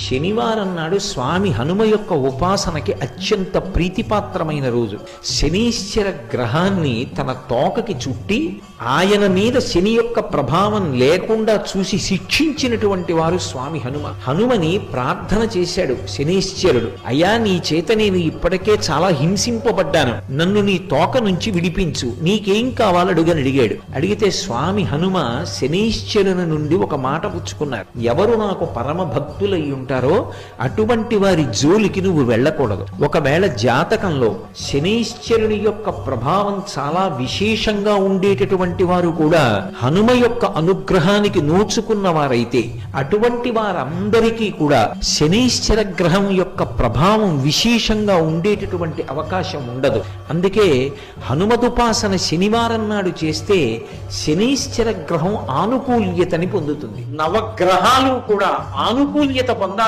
శనివారం నాడు స్వామి హనుమ యొక్క ఉపాసనకి అత్యంత ప్రీతిపాత్రమైన రోజు. శనీశ్వర గ్రహాన్ని తన తోకకి చుట్టి ఆయన మీద శని యొక్క ప్రభావం లేకుండా చూసి శిక్షించినటువంటి వారు స్వామి హనుమ. హనుమని ప్రార్థన చేశాడు శనీశ్వరుడు, అయ్యా నీ చేత నేను ఇప్పటికే చాలా హింసింపబడ్డాను, నన్ను నీ తోక నుంచి విడిపించు, నీకేం కావాలడుగని అడిగాడు. అడిగితే స్వామి హనుమ శనీశ్వరుని నుండి ఒక మాట పుచ్చుకున్నారు, ఎవరు నాకు పరమ భక్తులై ఉంటారో అటువంటి వారి జోలికి నువ్వు వెళ్ళకూడదు. ఒకవేళ జాతకంలో శనీశ్వరుని యొక్క ప్రభావం చాలా విశేషంగా ఉండేటటువంటి వారు కూడా హనుమ యొక్క అనుగ్రహానికి నోచుకున్న వారైతే అటువంటి వారందరికీ కూడా శనీశ్వర గ్రహం యొక్క ప్రభావం విశేషంగా ఉండేటటువంటి అవకాశం ఉండదు. అందుకే హనుమదుపాసన శనివారం నాడు చేస్తే శనీశ్వర గ్రహం ఆనుకూల్యతని పొందుతుంది. నవగ్రహాలు కూడా ఆనుకూల్యత పొందాలి